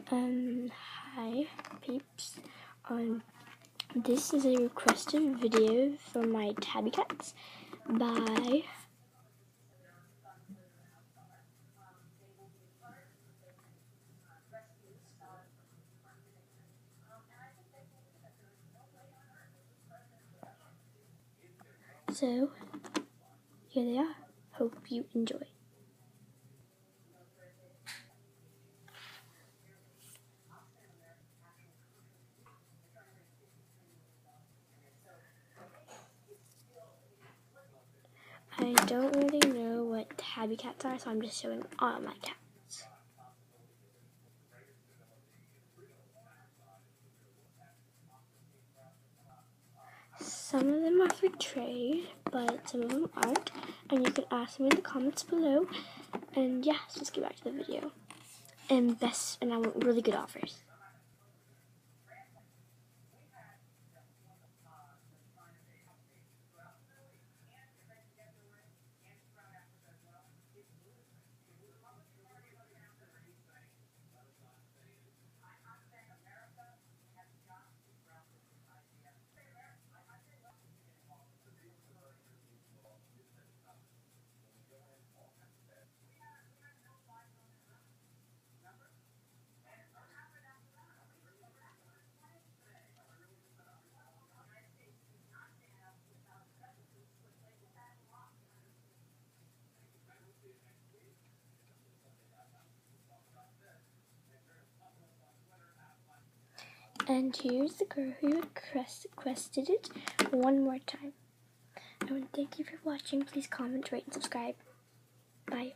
Hi peeps. This is a requested video for my tabby cats by so here they are. Hope you enjoy. I don't really know what tabby cats are, so I'm just showing all my cats. Some of them are for trade, but some of them aren't, and you can ask me in the comments below. And yeah, so let's get back to the video. And I want really good offers. And here's the girl who requested it one more time. I want to thank you for watching. Please comment, rate, and subscribe. Bye.